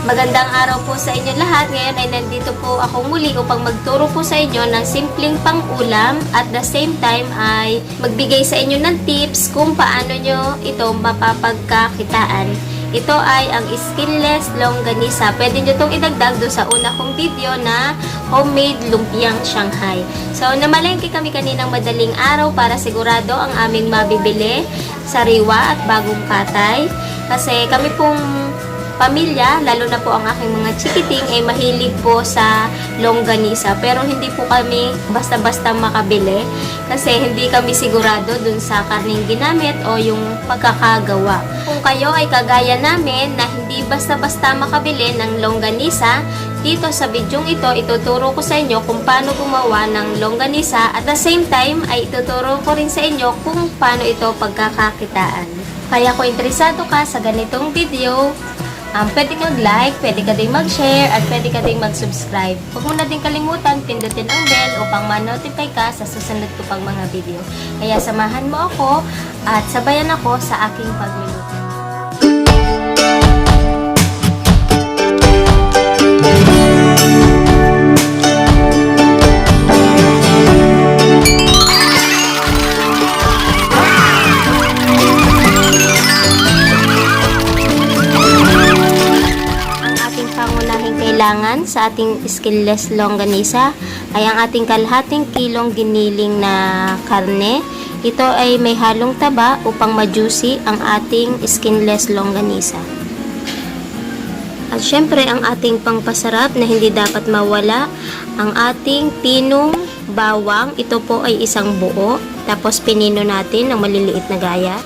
Magandang araw po sa inyo lahat. Ngayon ay nandito po ako muli upang magturo po sa inyo ng simpleng pang-ulam at the same time ay magbigay sa inyo ng tips kung paano nyo ito mapapagkakitaan. Ito ay ang skinless longganisa. Pwede nyo itong idagdag doon sa una kong video na homemade lumpiang Shanghai. So, namalengke kami kaninang madaling araw para sigurado ang aming mabibili, sariwa at bagong katay. Kasi kami pong pamilya, lalo na po ang aking mga chikiting, ay mahilig po sa longganisa. Pero hindi po kami basta-basta makabili kasi hindi kami sigurado dun sa karning ginamit o yung pagkakagawa. Kung kayo ay kagaya namin na hindi basta-basta makabili ng longganisa, dito sa bidyong ito, ituturo ko sa inyo kung paano gumawa ng longganisa at the same time ay ituturo ko rin sa inyo kung paano ito pagkakakitaan. Kaya kung interesado ka sa ganitong video, pwede kang mag-like, pwede ka din mag-share, at pwede ka din mag-subscribe. Huwag mo na din kalimutan, pindutin ang bell upang ma-notify ka sa susunod ko pang mga video. Kaya samahan mo ako at sabayan ako sa aking pagluluto. Kailangan sa ating skinless longganisa ay ang ating kalahating kilong giniling na karne. Ito ay may halong taba upang ma-juicy ang ating skinless longganisa. At syempre ang ating pangpasarap na hindi dapat mawala, ang ating pinong bawang. Ito po ay isang buo, tapos pinino natin ng maliliit na gaya.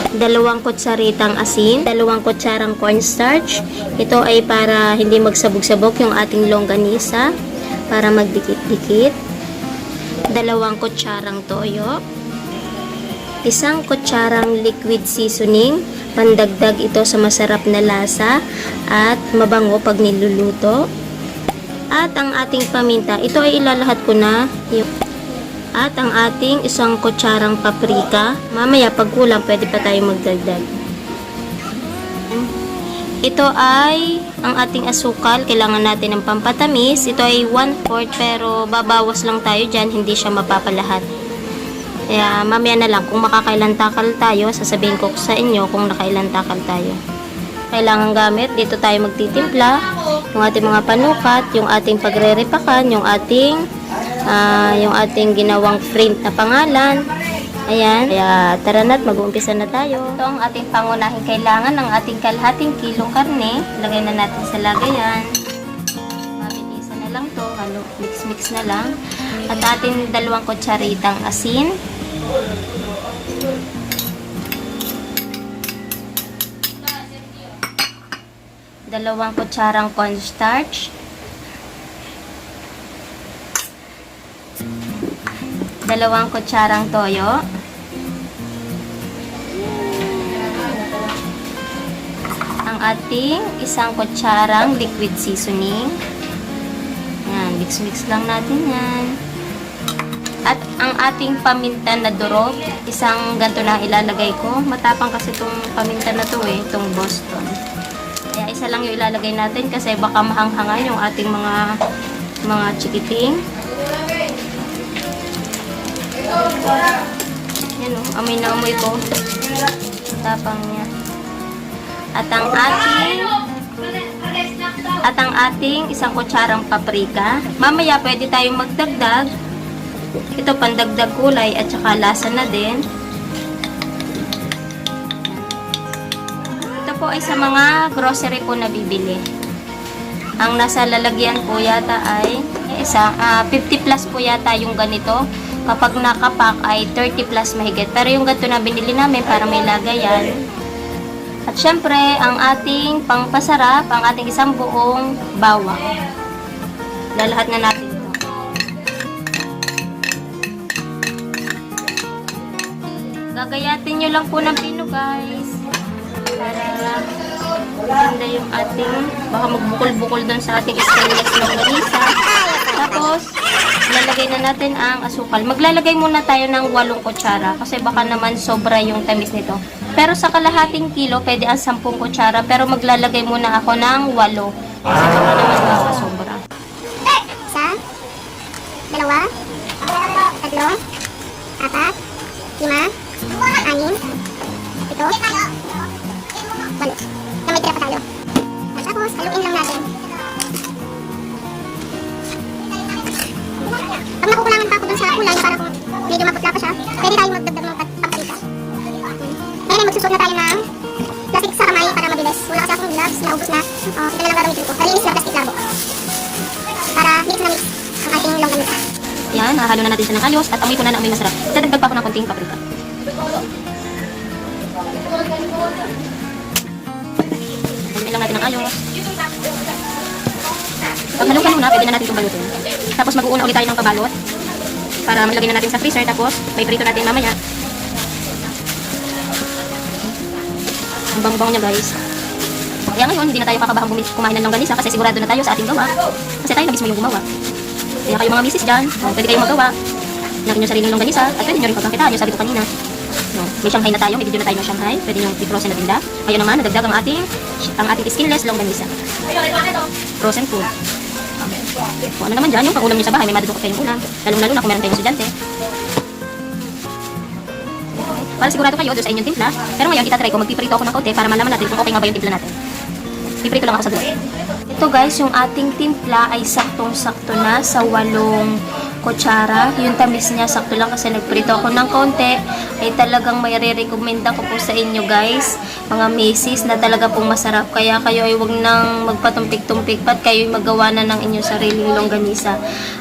2 kutsaritang asin, 2 kutsarang cornstarch. Ito ay para hindi magsabog-sabog yung ating longganisa, para magdikit-dikit. 2 kutsarang toyo. 1 kutsarang liquid seasoning, pandagdag ito sa masarap na lasa at mabango pag niluluto. At ang ating paminta, ito ay ilalahat ko na at ang ating 1 kutsarang paprika. Mamaya pag kulang, pwede pa tayo magdagdag. Ito ay ang ating asukal. Kailangan natin ng pampatamis. Ito ay 1/4 pero babawas lang tayo dyan. Hindi siya mapapalahat. Kaya mamaya na lang. Kung makakailan takal tayo, sasabihin ko sa inyo kung nakailan takal tayo. Kailangan gamit. Dito tayo magtitimpla. Yung ating mga panukat, yung ating pagre-repakan, yung ating ginawang print na pangalan. Ayan. Kaya tara na't mag-uumpisa na tayo. Ito ang ating pangunahing kailangan ng ating kalahating kilong karne. Lagay na natin sa lagayan. Mabilisan na lang to. Halo, mix-mix na lang. At ating 2 kutsaritang asin. 2 kutsarang cornstarch. 2 kutsarang toyo. Ang ating 1 kutsarang liquid seasoning. Yan, mix-mix lang natin yan. At ang ating paminta na durog, 1 ganito na ilalagay ko. Matapang kasi itong paminta na to itong Boston. Kaya 1 lang yung ilalagay natin kasi baka mahanghangan yung ating mga chikiting. Yan o, amoy na amoy ko. Tapang niya. At ang ating 1 kutsarang paprika. Mamaya pwede tayong magdagdag. Ito pandagdag kulay at saka lasa na din. Ito po ay sa mga grocery po na bibili. Ang nasa lalagyan po yata ay 50 plus po yata yung ganito. Kapag nakapak ay 30 plus mahigit. Pero yung ganito na binili namin para may lagayan. At syempre, ang ating pangpasarap, ang ating 1 buong bawang. Lalahat na natin ito. Gagayatin nyo lang po ng pino guys. Para maganda yung ating, baka magbukol-bukol doon sa ating skinless longganisa. Tapos, lalagay na natin ang asukal. Maglalagay muna tayo ng 8 kutsara kasi baka naman sobra yung tamis nito. Pero sa kalahating kilo, pwede ang 10 kutsara. Pero maglalagay muna ako ng 8 Kasi baka naman makasobra. Isa, dalawa, tatlo, apat, lima, anim, ito, walo. Na may tira pa tayo. At tapos, haluin lang natin. Pag nakukulangan pa ako dun sa kulay, para kung medyo maputla pa siya, pwede tayo magdagdag ng paprika. Ngayon ay magsusot na tayo ng plastic sa kamay para mabilis. Wala kasi akong gloves, naubos na. Ito na lang gagamitin ko. Malinis na plastic labo. Para mix na mix ang ating longganisa. Yan, hahalo na natin siya ng ayos at amoy ko na amoy masarap. Dadagdag pa ako ng konting paprika. Haluin lang natin ng ayos. Pag halukan muna, pwede na natin itong balutin. Tapos mag-uuna ulit tayo ng pabalot para malagay na natin sa freezer. Tapos may prito natin mamaya. Ang bango-bango niya, guys. Kaya ngayon, hindi na tayo kakabahang kumain ng longganisa kasi sigurado na tayo sa ating gawa. Kasi tayo na mismo yung gumawa. Kaya kayo mga misis dyan, pwede kayong magawa ng inyong sariling longganisa at pwede nyo rin pagkakitaan. Sabi ko kanina, no, may Shanghai na tayo, may video na tayo ng Shanghai. Pwede nyo i-frozen na tinda. Ngayon naman, nadagdag ang ating skinless longganisa. Frozen food. Kung ano naman dyan, yung pang-ulam nyo sa bahay, may madudukot kayong ulam. Lalong-lalo na kung meron kayong estudyante. Para sigurado kayo doon sa inyong timpla. Pero ngayon, itatry ko, magpiprito ako ng kaunti para malaman natin kung okay nga ba yung timpla natin. Piprito lang ako sa dulo. Ito guys, yung ating timpla ay saktong-sakto na sa 8 kutsara. Yung tamis niya, sakto lang kasi nagprito ako ng kaunti. Ay talagang may re-recommenda ko po sa inyo guys, mga misis, na talaga pong masarap. Kaya kayo ay huwag nang magpatumpik-tumpik pat kayo ay magawa na ng inyong sariling longganisa.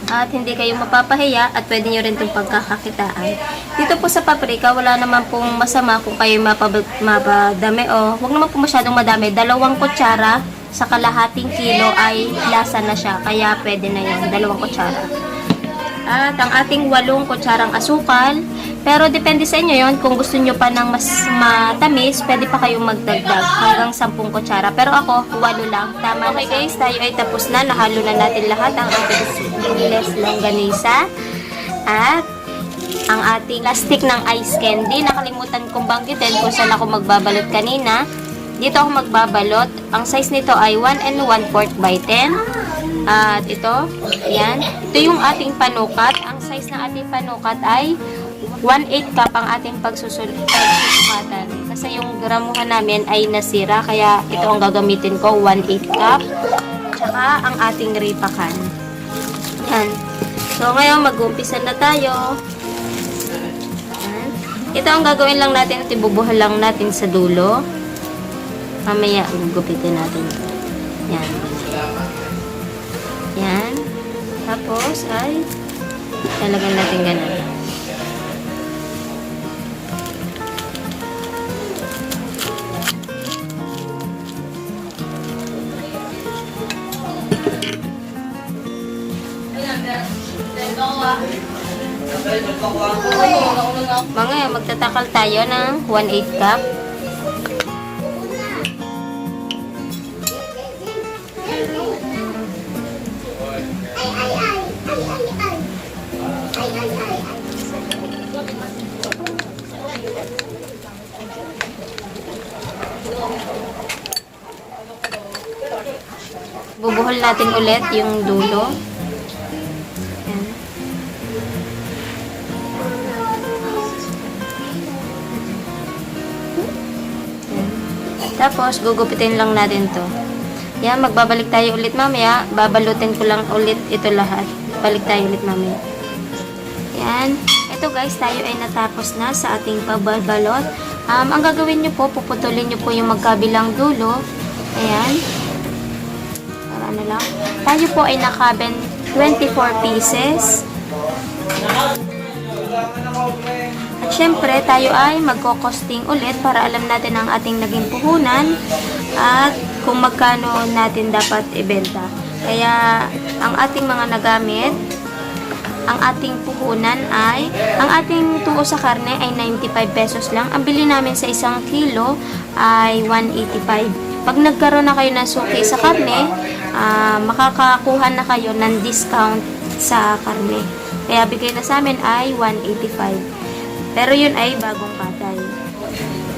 At hindi kayo mapapahiya at pwede nyo rin itong pagkakakitaan. Dito po sa paprika, wala naman pong masama kung kayo mapadami o huwag naman po masyadong madami. 2 kutsara sa kalahating kilo ay lasa na siya. Kaya pwede na yan, 2 kutsara. At ang ating 8 kutsarang asukal. Pero depende sa inyo yon. Kung gusto nyo pa ng mas matamis, pwede pa kayong magdagdag hanggang 10 kutsara. Pero ako, 8 lang. Tama. Okay guys, tayo ay tapos na. Nahalo na natin lahat ang ating skinless longganisa. At ang ating plastic ng ice candy. Nakalimutan kong banggitin kung saan ako magbabalot kanina. Dito ako magbabalot. Ang size nito ay 1 1/4 by 10. At ito, yan. Ito yung ating panukat. Ang size ng ating panukat ay 1/8 cup ang ating pagsusukatan. Kasi yung gramuhan namin ay nasira. Kaya ito ang gagamitin ko, 1/8 cup. Tsaka ang ating ripakan. Yan. So, ngayon mag-umpisa na tayo. Yan. Ito ang gagawin lang natin at ibubuhal lang natin sa dulo. Mamaya, gugupitin natin ito. Yan. Yan. Tapos ay talagang natin ganun. Mga magtatakal tayo ng 1/8 cup. Bubuhol natin ulit yung dulo. Yan. Tapos, gugupitin lang natin to. Yan, magbabalik tayo ulit mamaya. Babalutin ko lang ulit ito lahat. Balik tayo ulit mamaya. Yan. Ito guys, tayo ay natapos na sa ating pagbabalot. Ang gagawin nyo po, puputulin nyo po yung magkabilang dulo. Ayan. Para ano lang. Tayo po ay nakaben 24 pieces. At syempre, tayo ay magkokosting ulit para alam natin ang ating naging puhunan at kung magkano natin dapat ibenta. Kaya, ang ating mga nagamit, ang ating puhunan ay, ang ating tuo sa karne ay 95 pesos lang. Ang bili namin sa 1 kilo ay 185. Pag nagkaroon na kayo ng suki sa karne, makakakuha na kayo ng discount sa karne. Kaya bigay na sa amin ay 185. Pero yun ay bagong patay.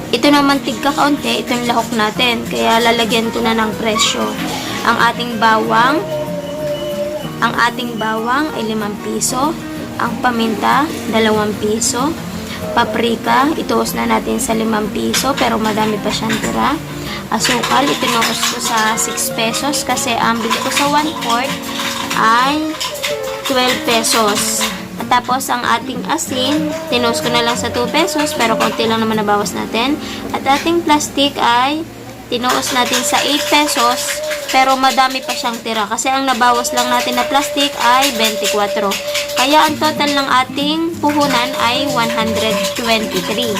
Ito naman tigka kaunti, ito yung lahok natin. Kaya lalagyan ko na ng presyo. Ang ating bawang ay 5 piso. Ang paminta, 2 piso. Paprika, ituos na natin sa 5 piso pero madami pa siyang tira. Asukal, itinuos ko sa 6 pesos kasi ang bili ko sa 1/4 ay 12 pesos. At tapos ang ating asin, tinuos ko na lang sa 2 pesos pero konti lang naman nabawas natin. At ating plastic ay tinuos natin sa 8 pesos pero madami pa siyang tira kasi ang nabawas lang natin na plastic ay 24. Kaya ang total ng ating puhunan ay 123.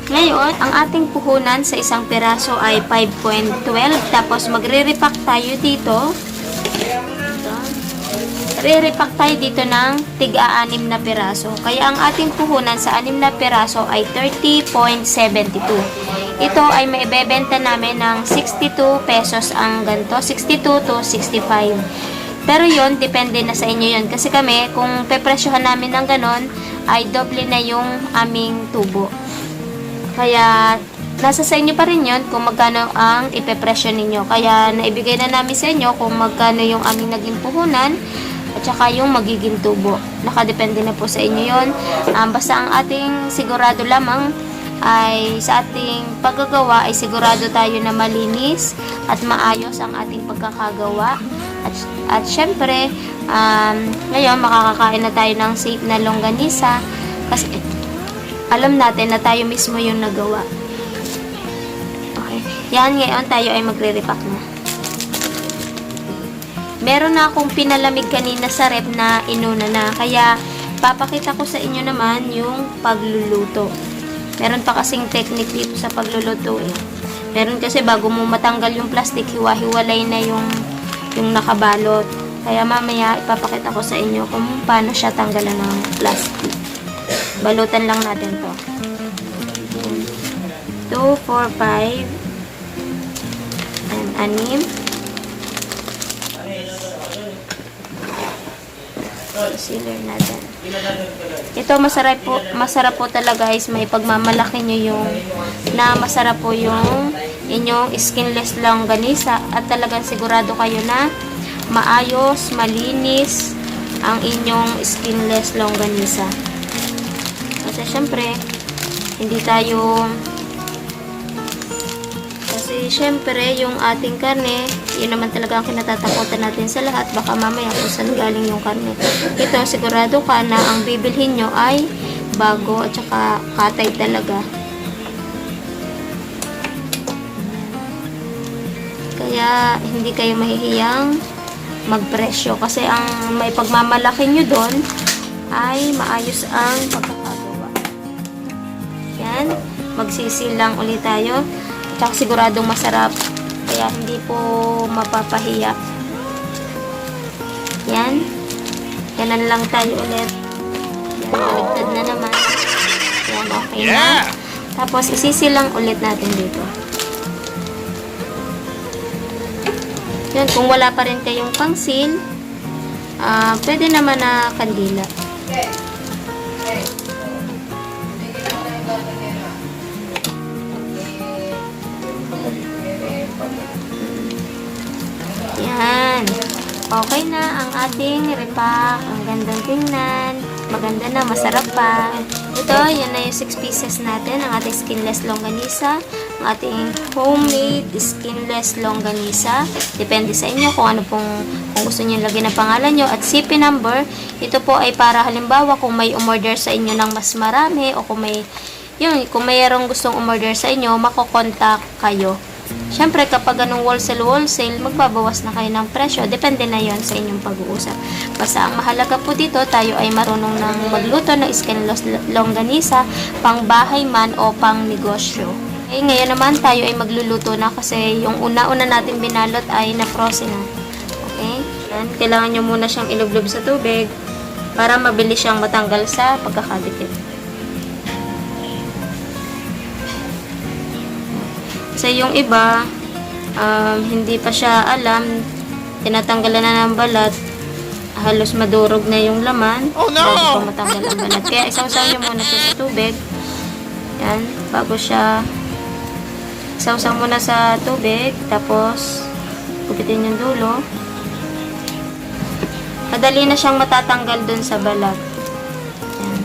Ngayon, ang ating puhunan sa isang piraso ay 5.12. Tapos magre-repack tayo dito. Re-repack tayo dito ng tig-6 na piraso. Kaya ang ating puhunan sa 6 na piraso ay 30.72. Ito ay maibebenta namin ng 62 pesos ang ganito. 62 to 65. Pero yon depende na sa inyo yon. Kasi kami, kung pepresyohan namin ng ganon, ay doble na yung aming tubo. Kaya, nasa sa inyo pa rin yun kung magkano ang ipepresyo ninyo. Kaya, naibigay na namin sa inyo kung magkano yung aming naging puhunan at saka yung magiging tubo. Nakadepende na po sa inyo yun. Basta ang ating sigurado lamang ay sa ating paggagawa ay sigurado tayo na malinis at maayos ang ating pagkakagawa. At syempre, ngayon makakakain na tayo ng safe na longganisa kasi alam natin na tayo mismo yung nagawa. Okay. Yan, ngayon tayo ay magre-repack na. Meron na akong pinalamig kanina sa rep na inuna na. Kaya, papakita ko sa inyo naman yung pagluluto. Meron pa kasing technique dito sa pagluluto. Meron kasi bago mo matanggal yung plastic, hiwa-hiwalay na yung nakabalot. Kaya mamaya, ipapakita ko sa inyo kung paano siya tanggalan ng plastic. Balutan lang natin to. 2, 4, 5 and 6. Sealer natin. Ito masarap po talaga guys, may pagmamalaki nyo yung na masarap po yung inyong skinless longganisa at talagang sigurado kayo na maayos, malinis ang inyong skinless longganisa. Kasi syempre, syempre, yung ating karne, yun naman talaga ang kinatatakutan natin sa lahat. Baka mamaya kung saan galing yung karne. Ito, sigurado ka na ang bibilhin nyo ay bago at saka katay talaga. Kaya, hindi kayo mahihiyang magpresyo. Kasi ang may pagmamalaki nyo doon ay maayos ang pagkakagawa. Yan. Magsisil lang ulit tayo. Tsaka siguradong masarap. Kaya hindi po mapapahiya. Yan. Yanan lang tayo ulit. Yan, baligtad na naman. Yan, okay na. Tapos, isisil lang ulit natin dito. Yan, kung wala pa rin kayong pangsil, pwede naman na kandila. Yan. Okay na ang ating repack. Ang gandang tingnan. Maganda na, masarap pa. Ito, yan na yung 6 pieces natin. Ang ating skinless longganisa. Ang ating homemade skinless longganisa. Depende sa inyo kung ano kung gusto niyo lagyan ng pangalan nyo. At CP number, ito po ay para halimbawa kung may umorder sa inyo ng mas marami o kung mayroong gustong umorder sa inyo, makokontak kayo. Siyempre, kapag anong wholesale, magbabawas na kayo ng presyo. Depende na yon sa inyong pag-uusap. Basta ang mahalaga po dito, tayo ay marunong ng magluto ng skinless longganisa, pang bahay man o pang negosyo. Okay, ngayon naman tayo ay magluluto na kasi yung una-una natin binalot ay na-frozen na. Okay? Yan. Kailangan nyo muna siyang ilublob sa tubig para mabilis siyang matanggal sa pagkakadikit. Kasi yung iba, hindi pa siya alam, tinatanggalan na ng balat, halos madurog na yung laman, bago pa matanggal ang balat. Kaya isaw-saw nyo muna siya sa tubig. Yan, bago siya, isaw-saw muna sa tubig, tapos Gupitin yung dulo. Madali na siyang matatanggal dun sa balat. Yan.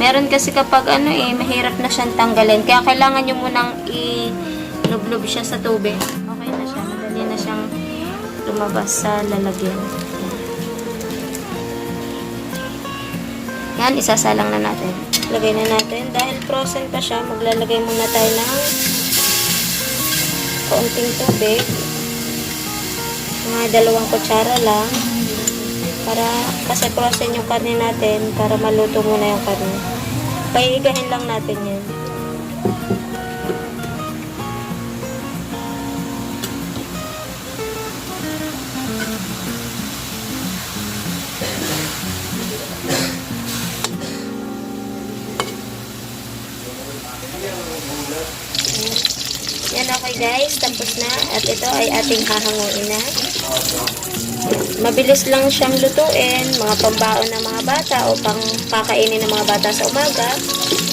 Meron kasi kapag mahirap na siyang tanggalin. Kaya kailangan nyo munang ilublob siya sa tubig. Okay na siya. Madali na siyang lumabas sa lalagyan. Yan, isasalang na natin. Lagay na natin. Dahil frozen pa siya, maglalagay muna tayo ng kaunting tubig. Mga 2 kutsara lang. Kasi frozen yung karne natin, para maluto muna yung karne. Paigahin lang natin yan. Yan, okay guys, tapos na. At ito ay ating hahanguin na. Mabilis lang siyang lutuin, mga pambaon ng mga bata o pang kakainin ng mga bata sa umaga.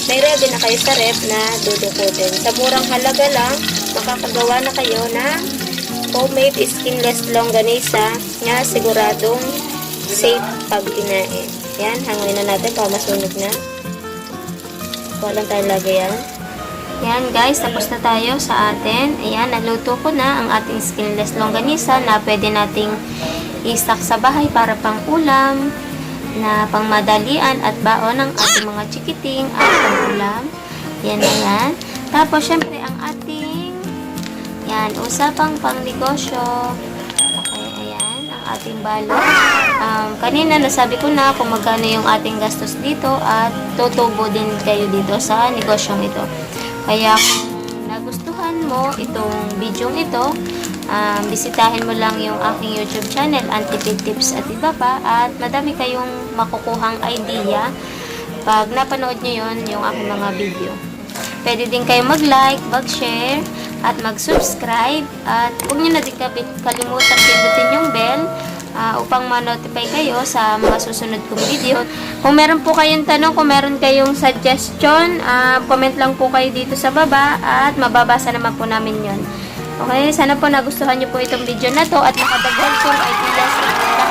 May ready na kayo sa ref na dudukutin. Sa murang halaga lang, makakagawa na kayo ng homemade skinless longganisa na siguradong safe pag kinain. Yan, hanguin na natin para masunog na. Walang tayo lagay yan. Yan guys, tapos na tayo sa atin. Ayan, naluto ko na ang ating skinless longganisa na pwede nating i-stock sa bahay para pang ulam, na pang madalian at baon ng ating mga chikiting at pang ulam. Yan na yan. Tapos syempre ang ating usapang pang negosyo. Okay, ayan, ang ating balot. Kanina nasabi ko na kung magkano yung ating gastos dito at tutubo din kayo dito sa negosyong ito. Kaya kung nagustuhan mo itong video ito, bisitahin mo lang yung aking YouTube channel, Antipid Tips at iba pa, at madami kayong makukuhang idea pag napanood nyo yung aking mga video. Pwede din kayo mag-like, mag-share, at mag-subscribe, at huwag nyo na din kalimutan pindutin yung bell upang ma-notify kayo sa mga susunod kong video. Kung meron po kayong tanong, kung meron kayong suggestion, comment lang po kayo dito sa baba at mababasa naman po namin yon. Okay, sana po nagustuhan nyo po itong video na to at nakadagdag kong ideas sa inyo lahat.